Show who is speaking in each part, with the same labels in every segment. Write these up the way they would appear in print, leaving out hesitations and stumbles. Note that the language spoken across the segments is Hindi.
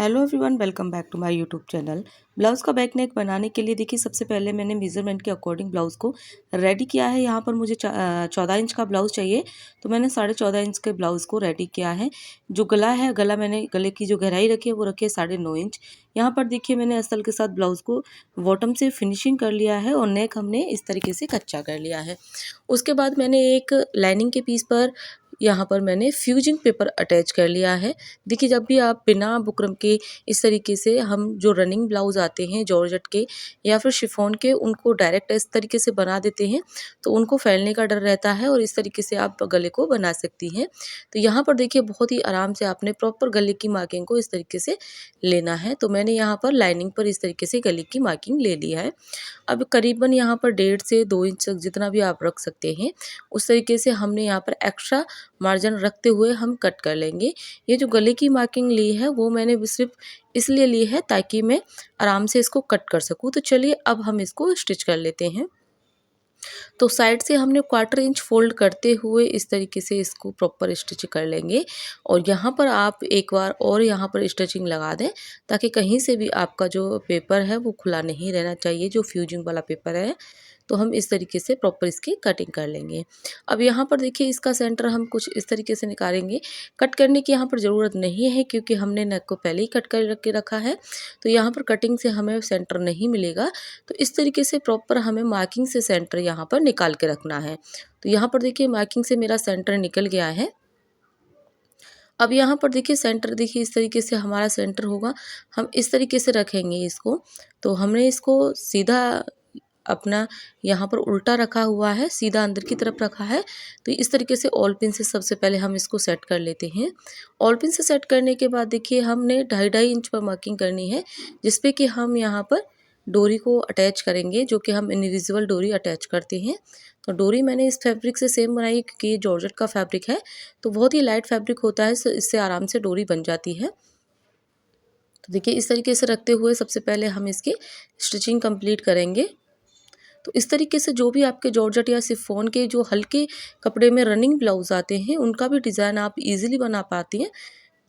Speaker 1: Hello everyone, welcome back to my YouTube channel. Blouse का बैक नेक बनाने के लिए देखिए सबसे पहले मैंने मेज़रमेंट के अकॉर्डिंग ब्लाउज़ को रेडी किया है। यहाँ पर मुझे 14 इंच का ब्लाउज़ चाहिए, तो मैंने 14.5 इंच के ब्लाउज़ को रेडी किया है। जो गला है, मैंने गले की जो गहराई रखी है वो रखी है 9.5 इंच। यहाँ पर देखिए मैंने अस्तर के साथ ब्लाउज़ को बॉटम से फिनिशिंग कर लिया है और नेक हमने इस तरीके से कच्चा कर लिया है। उसके बाद मैंने एक लाइनिंग के पीस पर यहाँ पर मैंने फ्यूजिंग पेपर अटैच कर लिया है। देखिए जब भी आप बिना बुकरम के इस तरीके से हम जो रनिंग ब्लाउज आते हैं जॉर्जेट के या फिर शिफॉन के, उनको डायरेक्ट इस तरीके से बना देते हैं तो उनको फैलने का डर रहता है और इस तरीके से आप गले को बना सकती हैं। तो यहाँ पर देखिए बहुत ही आराम से आपने प्रॉपर गले की मार्किंग को इस तरीके से लेना है। तो मैंने यहाँ पर लाइनिंग पर इस तरीके से गले की मार्किंग ले लिया है। अब करीबन यहाँ पर 1.5 से 2 इंच तक जितना भी आप रख सकते हैं उस तरीके से हमने यहाँ पर एक्स्ट्रा मार्जिन रखते हुए हम कट कर लेंगे। ये जो गले की मार्किंग ली है वो मैंने सिर्फ इसलिए ली है ताकि मैं आराम से इसको कट कर सकूँ। तो चलिए अब हम इसको स्टिच कर लेते हैं। तो साइड से हमने 1/4 इंच फोल्ड करते हुए इस तरीके से इसको प्रॉपर स्टिच कर लेंगे और यहाँ पर आप एक बार और यहाँ पर स्टिचिंग लगा दें ताकि कहीं से भी आपका जो पेपर है वो खुला नहीं रहना चाहिए, जो फ्यूजिंग वाला पेपर है। तो हम इस तरीके से प्रॉपर इसकी कटिंग कर लेंगे। अब यहाँ पर देखिए इसका सेंटर हम कुछ इस तरीके से निकालेंगे। कट करने की यहाँ पर ज़रूरत नहीं है क्योंकि हमने नेक को पहले ही कट कर के रखा है, तो यहाँ पर कटिंग से हमें सेंटर नहीं मिलेगा। तो इस तरीके से प्रॉपर हमें मार्किंग से सेंटर यहाँ पर निकाल के रखना है। तो यहाँ पर देखिए मार्किंग से मेरा सेंटर निकल गया है। अब यहाँ पर देखिए सेंटर, देखिए इस तरीके से हमारा सेंटर होगा। हम इस तरीके से रखेंगे इसको। तो हमने इसको सीधा अपना यहाँ पर उल्टा रखा हुआ है, सीधा अंदर की तरफ रखा है। तो इस तरीके से ऑल पिन से सबसे पहले हम इसको सेट कर लेते हैं। ऑल पिन से सेट करने के बाद देखिए हमने 2.5 इंच पर मार्किंग करनी है, जिसपे कि हम यहाँ पर डोरी को अटैच करेंगे, जो कि हम इनविजिबल डोरी अटैच करते हैं। तो डोरी मैंने इस फैब्रिक से सेम बनाई है क्योंकि ये जॉर्जेट का फैब्रिक है, तो बहुत ही लाइट फैब्रिक होता है, इससे आराम से डोरी बन जाती है। तो देखिए इस तरीके से रखते हुए सबसे पहले हम इसकी स्टिचिंग कंप्लीट करेंगे। तो इस तरीके से जो भी आपके जॉर्जेट या शिफॉन के जो हल्के कपड़े में रनिंग ब्लाउज आते हैं उनका भी डिज़ाइन आप इजीली बना पाती हैं।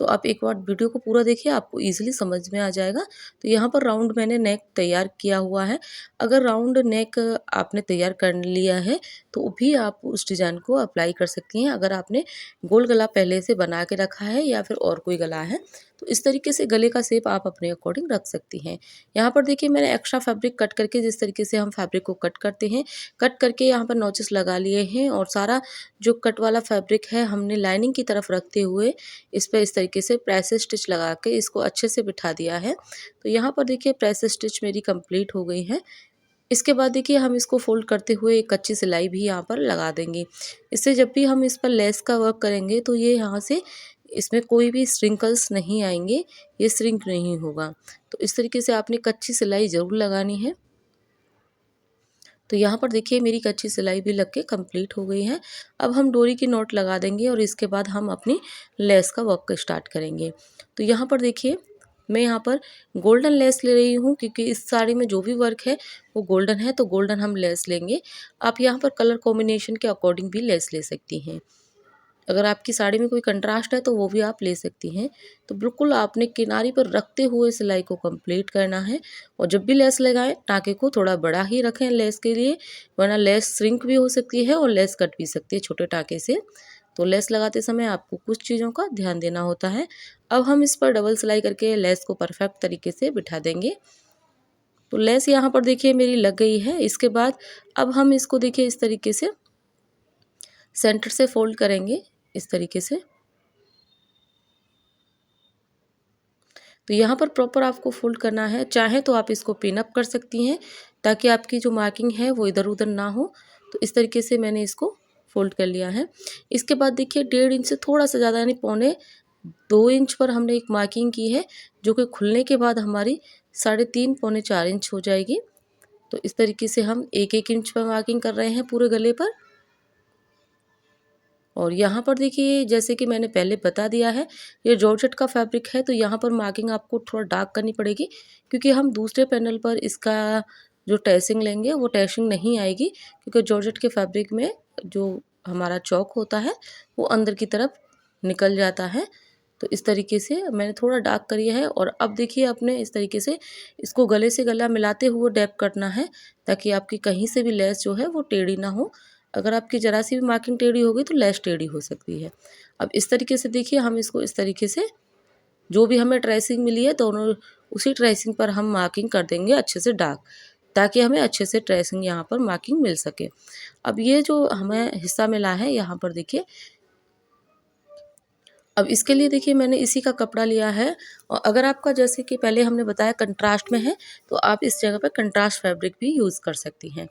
Speaker 1: तो आप एक बार वीडियो को पूरा देखिए, आपको इजीली समझ में आ जाएगा। तो यहाँ पर राउंड मैंने नेक तैयार किया हुआ है। अगर राउंड नेक आपने तैयार कर लिया है तो भी आप उस डिज़ाइन को अप्लाई कर सकती हैं। अगर आपने गोल गला पहले से बना के रखा है या फिर और कोई गला है तो इस तरीके से गले का शेप आप अपने अकॉर्डिंग रख सकती हैं। यहाँ पर देखिए मैंने एक्स्ट्रा फैब्रिक कट करके, जिस तरीके से हम फैब्रिक को कट करते हैं, कट करके यहाँ पर नॉचेस लगा लिए हैं और सारा जो कट वाला फैब्रिक है हमने लाइनिंग की तरफ रखते हुए इस पर इस तरीके से प्रेस स्टिच लगा के इसको अच्छे से बिठा दिया है। तो यहाँ पर देखिए प्रेस स्टिच मेरी कंप्लीट हो गई है। इसके बाद देखिए हम इसको फोल्ड करते हुए एक कच्ची सिलाई भी यहाँ पर लगा देंगे। इससे जब भी हम इस पर लेस का वर्क करेंगे तो ये यहाँ से इसमें कोई भी श्रिंकल्स नहीं आएंगे, ये श्रिंक नहीं होगा। तो इस तरीके से आपने कच्ची सिलाई ज़रूर लगानी है। तो यहाँ पर देखिए मेरी कच्ची सिलाई भी लग के कंप्लीट हो गई है। अब हम डोरी की नॉट लगा देंगे और इसके बाद हम अपनी लेस का वर्क स्टार्ट करेंगे। तो यहाँ पर देखिए मैं यहाँ पर गोल्डन लेस ले रही हूँ क्योंकि इस साड़ी में जो भी वर्क है वो गोल्डन है, तो गोल्डन हम लेस लेंगे। आप यहाँ पर कलर कॉम्बिनेशन के अकॉर्डिंग भी लेस ले सकती हैं। अगर आपकी साड़ी में कोई कंट्रास्ट है तो वो भी आप ले सकती हैं। तो बिल्कुल आपने किनारी पर रखते हुए सिलाई को कंप्लीट करना है और जब भी लेस लगाएं टाँके को थोड़ा बड़ा ही रखें लेस के लिए, वरना लेस श्रिंक भी हो सकती है और लेस कट भी सकती है छोटे टाँके से। तो लेस लगाते समय आपको कुछ चीज़ों का ध्यान देना होता है। अब हम इस पर डबल सिलाई करके लेस को परफेक्ट तरीके से बिठा देंगे। तो लेस यहाँ पर देखिए मेरी लग गई है। इसके बाद अब हम इसको देखिए इस तरीके से सेंटर से फोल्ड करेंगे इस तरीके से। तो यहाँ पर प्रॉपर आपको फोल्ड करना है। चाहे तो आप इसको पिन अप कर सकती हैं ताकि आपकी जो मार्किंग है वो इधर उधर ना हो। तो इस तरीके से मैंने इसको फोल्ड कर लिया है। इसके बाद देखिए 1.5 इंच से थोड़ा सा ज़्यादा यानी 2.25 इंच पर हमने एक मार्किंग की है, जो कि खुलने के बाद हमारी 3.5 पौने 4 इंच हो जाएगी। तो इस तरीके से हम 1-1 इंच पर मार्किंग कर रहे हैं पूरे गले पर। और यहाँ पर देखिए जैसे कि मैंने पहले बता दिया है, ये जॉर्जेट का फैब्रिक है तो यहाँ पर मार्किंग आपको थोड़ा डार्क करनी पड़ेगी क्योंकि हम दूसरे पैनल पर इसका जो टैसिंग लेंगे वो टैसिंग नहीं आएगी, क्योंकि जॉर्जेट के फैब्रिक में जो हमारा चौक होता है वो अंदर की तरफ निकल जाता है। तो इस तरीके से मैंने थोड़ा डार्क करिया है। और अब देखिए अपने इस तरीके से इसको गले से गला मिलाते हुए डैप करना है, ताकि आपकी कहीं से भी लेस जो है वो टेढ़ी ना हो। अगर आपकी ज़रा सी भी मार्किंग टेढ़ी हो गई तो लेस टेढ़ी हो सकती है। अब इस तरीके से देखिए हम इसको इस तरीके से जो भी हमें ट्रेसिंग मिली है दोनों उसी ट्रेसिंग पर हम मार्किंग कर देंगे अच्छे से डार्क, ताकि हमें अच्छे से ट्रेसिंग यहाँ पर मार्किंग मिल सके। अब ये जो हमें हिस्सा मिला है यहाँ पर देखिए, अब इसके लिए देखिए मैंने इसी का कपड़ा लिया है। और अगर आपका जैसे कि पहले हमने बताया कंट्रास्ट में है, तो आप इस जगह पर कंट्रास्ट फैब्रिक भी यूज़ कर सकती हैं।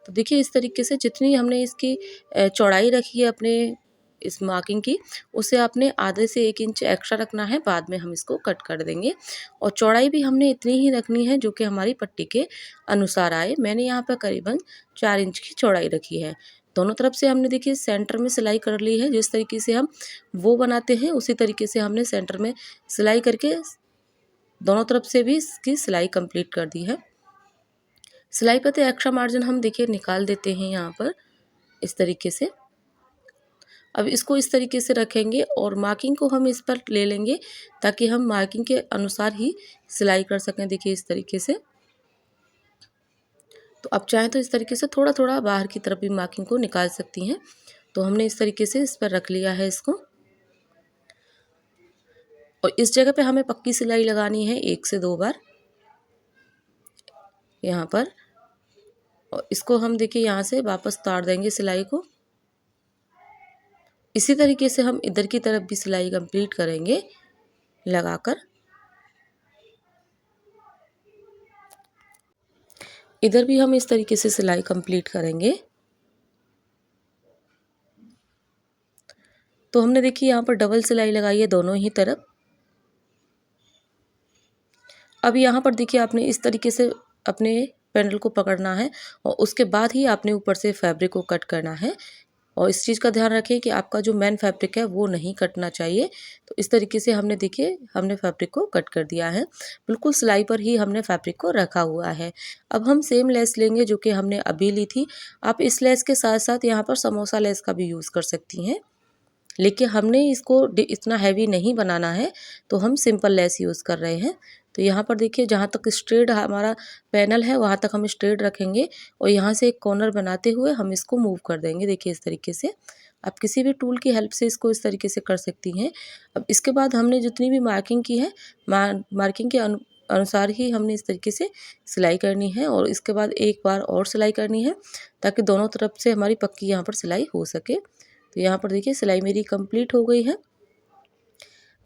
Speaker 1: तो देखिए इस तरीके से जितनी हमने इसकी चौड़ाई रखी है अपने इस मार्किंग की, उसे आपने आधे से 1 इंच एक्स्ट्रा रखना है, बाद में हम इसको कट कर देंगे। और चौड़ाई भी हमने इतनी ही रखनी है जो कि हमारी पट्टी के अनुसार आए। मैंने यहाँ पर करीबन 4 इंच की चौड़ाई रखी है। दोनों तरफ से हमने देखिए सेंटर में सिलाई कर ली है। जिस तरीके से हम वो बनाते हैं उसी तरीके से हमने सेंटर में सिलाई करके दोनों तरफ से भी इसकी सिलाई कंप्लीट कर दी है। सिलाई पे तो एक्स्ट्रा मार्जिन हम देखिए निकाल देते हैं यहाँ पर इस तरीके से। अब इसको इस तरीके से रखेंगे और मार्किंग को हम इस पर ले लेंगे, ताकि हम मार्किंग के अनुसार ही सिलाई कर सकें। देखिए इस तरीके से। तो आप चाहें तो इस तरीके से थोड़ा थोड़ा बाहर की तरफ भी मार्किंग को निकाल सकती हैं। तो हमने इस तरीके से इस पर रख लिया है इसको। और इस जगह पे हमें पक्की सिलाई लगानी है 1 से 2 बार यहाँ पर। और इसको हम देखिए यहाँ से वापस उतार देंगे सिलाई को। इसी तरीके से हम इधर की तरफ भी सिलाई कंप्लीट करेंगे लगाकर। इधर भी हम इस तरीके से सिलाई कंप्लीट करेंगे। तो हमने देखिए यहाँ पर डबल सिलाई लगाई है दोनों ही तरफ। अब यहाँ पर देखिए आपने इस तरीके से अपने पैनल को पकड़ना है और उसके बाद ही आपने ऊपर से फैब्रिक को कट करना है। और इस चीज़ का ध्यान रखें कि आपका जो मेन फैब्रिक है वो नहीं कटना चाहिए। तो इस तरीके से हमने देखिए हमने फैब्रिक को कट कर दिया है। बिल्कुल सिलाई पर ही हमने फैब्रिक को रखा हुआ है। अब हम सेम लेस लेंगे जो कि हमने अभी ली थी। आप इस लेस के साथ साथ यहाँ पर समोसा लेस का भी यूज़ कर सकती हैं, लेकिन हमने इसको इतना हैवी नहीं बनाना है, तो हम सिंपल लेस यूज़ कर रहे हैं। तो यहाँ पर देखिए जहाँ तक स्ट्रेट हमारा पैनल है वहाँ तक हम स्ट्रेट रखेंगे और यहाँ से एक कॉर्नर बनाते हुए हम इसको मूव कर देंगे। देखिए इस तरीके से आप किसी भी टूल की हेल्प से इसको इस तरीके से कर सकती हैं। अब इसके बाद हमने जितनी भी मार्किंग की है मार्किंग के अनुसार ही हमने इस तरीके से सिलाई करनी है। और इसके बाद एक बार और सिलाई करनी है, ताकि दोनों तरफ से हमारी पक्की यहाँ पर सिलाई हो सके। तो यहाँ पर देखिए सिलाई मेरी कंप्लीट हो गई है।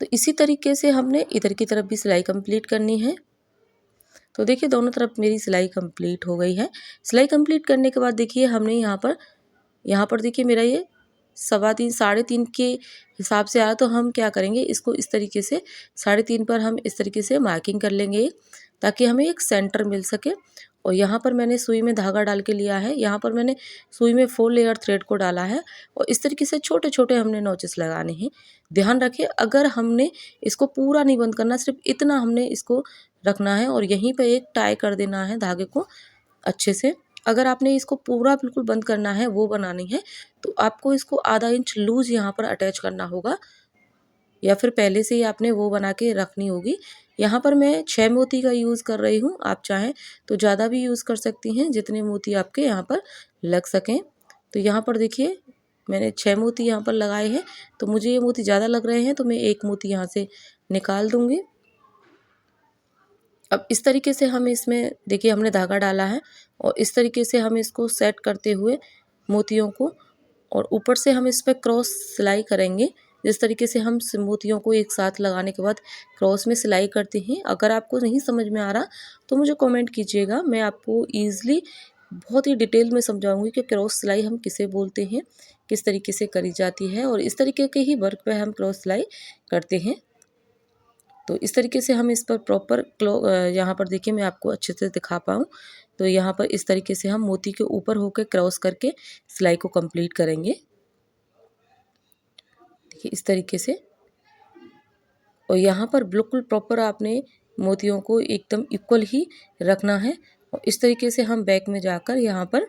Speaker 1: तो इसी तरीके से हमने इधर की तरफ भी सिलाई कंप्लीट करनी है। तो देखिए दोनों तरफ मेरी सिलाई कंप्लीट हो गई है। सिलाई कंप्लीट करने के बाद देखिए हमने यहाँ पर देखिए मेरा ये 3.25 3.5 के हिसाब से आया। तो हम क्या करेंगे, इसको इस तरीके से 3.5 पर हम इस तरीके से मार्किंग कर लेंगे, ताकि हमें एक सेंटर मिल सके। और यहाँ पर मैंने सुई में धागा डाल के लिया है। यहाँ पर मैंने सुई में 4 लेयर थ्रेड को डाला है और इस तरीके से छोटे छोटे हमने नोचेस लगाने हैं। ध्यान रखें, अगर हमने इसको पूरा नहीं बंद करना, सिर्फ इतना हमने इसको रखना है और यहीं पे एक टाई कर देना है धागे को अच्छे से। अगर आपने इसको पूरा बिल्कुल बंद करना है, वो बनानी है, तो आपको इसको आधा इंच लूज यहाँ पर अटैच करना होगा, या फिर पहले से ही आपने वो बना के रखनी होगी। यहाँ पर मैं 6 मोती का यूज़ कर रही हूँ। आप चाहें तो ज़्यादा भी यूज़ कर सकती हैं, जितने मोती आपके यहाँ पर लग सकें। तो यहाँ पर देखिए मैंने 6 मोती यहाँ पर लगाए हैं। तो मुझे ये मोती ज़्यादा लग रहे हैं तो मैं 1 मोती यहाँ से निकाल दूँगी। अब इस तरीके से हम इसमें देखिए हमने धागा डाला है और इस तरीके से हम इसको सेट करते हुए मोतियों को, और ऊपर से हम इस पर क्रॉस सिलाई करेंगे। जिस तरीके से हम मोतियों को एक साथ लगाने के बाद क्रॉस में सिलाई करते हैं। अगर आपको नहीं समझ में आ रहा तो मुझे कमेंट कीजिएगा, मैं आपको ईज़िली बहुत ही डिटेल में समझाऊंगी कि क्रॉस सिलाई हम किसे बोलते हैं, किस तरीके से करी जाती है, और इस तरीके के ही वर्क पे हम क्रॉस सिलाई करते हैं। तो इस तरीके से हम इस पर प्रॉपर यहाँ पर देखिए मैं आपको अच्छे से दिखा पाऊँ, तो यहाँ पर इस तरीके से हम मोती के ऊपर होकर क्रॉस करके सिलाई को कंप्लीट करेंगे। देखिए इस तरीके से। और यहाँ पर बिल्कुल प्रॉपर आपने मोतियों को एकदम इक्वल ही रखना है। और इस तरीके से हम बैक में जाकर यहाँ पर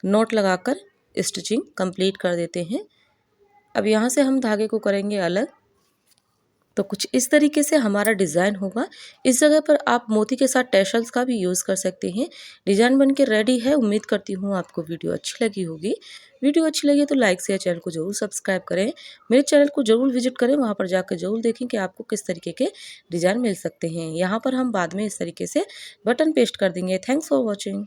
Speaker 1: नॉट लगाकर स्टिचिंग कंप्लीट कर देते हैं। अब यहाँ से हम धागे को करेंगे अलग। तो कुछ इस तरीके से हमारा डिज़ाइन होगा। इस जगह पर आप मोती के साथ टैसल्स का भी यूज़ कर सकते हैं। डिज़ाइन बन के रेडी है। उम्मीद करती हूँ आपको वीडियो अच्छी लगी होगी। वीडियो अच्छी लगी तो लाइक शेयर चैनल को ज़रूर सब्सक्राइब करें। मेरे चैनल को ज़रूर विजिट करें, वहाँ पर जाकर ज़रूर देखें कि आपको किस तरीके के डिज़ाइन मिल सकते हैं। यहाँ पर हम बाद में इस तरीके से बटन पेस्ट कर देंगे। Thanks for watching.